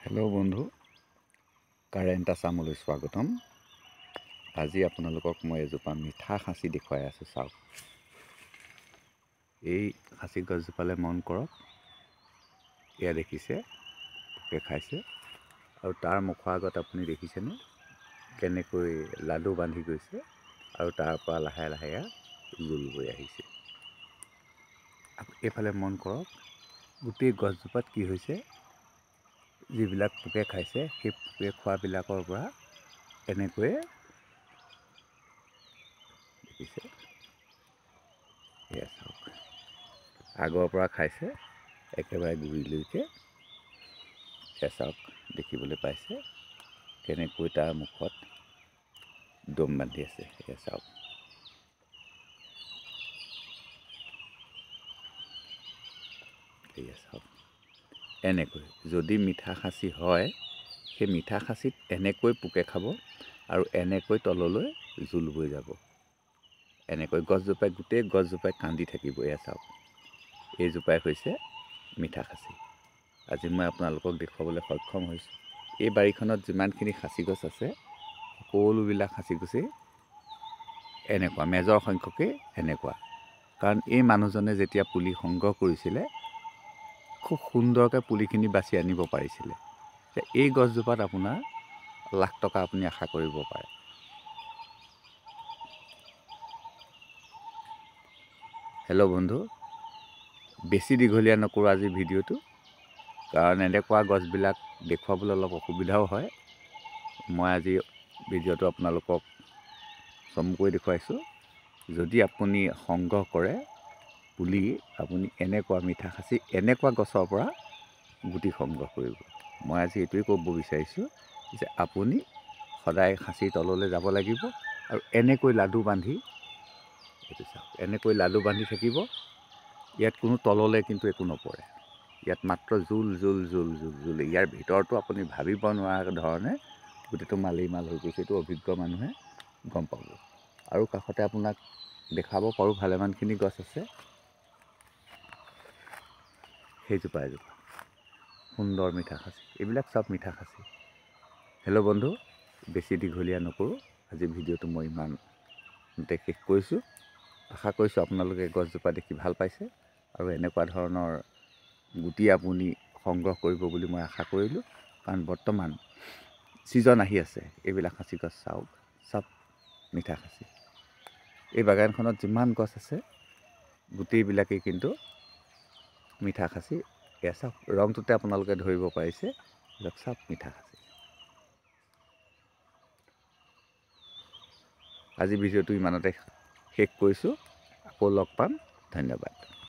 Hello' বন্ধু, current আছামলৈ স্বাগতম। আজি আপোনালোকক মই এজোপা মিঠা খাচি দেখুৱাই আছোঁ। চাওক, এই খাচি গছজোপালৈ মন কৰক। এয়া দেখিছে পোকে খাইছে, আৰু তাৰ মুখৰ আগত আপুনি দেখিছেনে কেনেকৈ লাডু বান্ধি গৈছে, আৰু তাৰ পৰা লাহে লাহে জোল বৈ আহিছে। এইফালে মন কৰক, গোটেই গছজোপাত কি হৈছে, যিবিলাক পোকে খাইছে সেই পোকে খোৱাবিলাকৰ পৰা এনেকৈয়ে দেখিছে। এয়া চাওক, আগৰ পৰা খাইছে একেবাৰে গুৰিলৈকে। এয়া চাওক, দেখিবলৈ পাইছে কেনেকৈ তাৰ মুখত দম বান্ধি আছে। এয়া চাওক, এয়া চাওক, এনেকৈ যদি মিঠা খাচি হয়, সেই মিঠা খাচিত এনেকৈ পোকে খাব আৰু এনেকৈ তললৈ জোল বৈ যাব। এনেকৈ গছজোপাই গোটেই গছজোপাই কান্দি থাকিব। এয়া চাওক, এইজোপাই হৈছে মিঠা খাচি। আজি মই আপোনালোকক দেখুৱাবলৈ সক্ষম হৈছোঁ। এই বাৰীখনত যিমানখিনি খাচি গছ আছে, সকলোবিলাক খাচি গছেই এনেকুৱা, মেজৰ সংখ্যকেই এনেকুৱা। কাৰণ এই মানুহজনে যেতিয়া পুলি সংগ্ৰহ কৰিছিলে, খুব সুন্দৰকৈ পুলিখিনি বাছি আনিব পাৰিছিলে। যে এই গছজোপাত আপোনাৰ লাখ টকা আপুনি আশা কৰিব পাৰে। হেল্ল' বন্ধু, বেছি দীঘলীয়া নকৰোঁ আজি ভিডিঅ'টো, কাৰণ এনেকুৱা গছবিলাক দেখুৱাবলৈ অলপ অসুবিধাও হয়। মই আজি ভিডিঅ'টো আপোনালোকক চমুকৈ দেখুৱাইছোঁ। যদি আপুনি সংগ্ৰহ কৰে পুলি, আপুনি এনেকুৱা মিঠা খাচি এনেকুৱা গছৰ পৰা গুটি সংগ্ৰহ কৰিব। মই আজি এইটোৱে ক'ব বিচাৰিছোঁ যে আপুনি সদায় খাচীৰ তললৈ যাব লাগিব, আৰু এনেকৈ লাডু বান্ধি, এইটো চাওক, এনেকৈ লাডু বান্ধি থাকিব। ইয়াত কোনো তললৈ কিন্তু একো নপৰে, ইয়াত মাত্ৰ জোল জোল জোল জোল জোল। ইয়াৰ ভিতৰতো আপুনি ভাবিব নোৱাৰা ধৰণে গোটেইটো মালিমাল হৈ গৈছে। এইটো অভিজ্ঞ মানুহে গম পাব। আৰু কাষতে আপোনাক দেখাব পাৰোঁ, ভালেমানখিনি গছ আছে। সেইজোপা এজোপা সুন্দৰ মিঠা খাচি, এইবিলাক চব মিঠা খাচি। হেল্ল' বন্ধু, বেছি দীঘলীয়া নকৰোঁ, আজি ভিডিঅ'টো মই ইমানতে শেষ কৰিছোঁ। আশা কৰিছোঁ আপোনালোকে গছজোপা দেখি ভাল পাইছে, আৰু এনেকুৱা ধৰণৰ গুটি আপুনি সংগ্ৰহ কৰিব বুলি মই আশা কৰিলোঁ। কাৰণ বৰ্তমান ছিজন আহি আছে। এইবিলাক খাচি গছ চাওক, চব মিঠা খাচি। এই বাগানখনত যিমান গছ আছে গোটেইবিলাকেই কিন্তু মিঠা খাচি। এয়া চাওক, ৰংটোতে আপোনালোকে ধৰিব পাৰিছে, এইবিলাক চব মিঠা খাচি। আজি ভিডিঅ'টো ইমানতে শেষ কৰিছোঁ। আকৌ লগ পাম। ধন্যবাদ।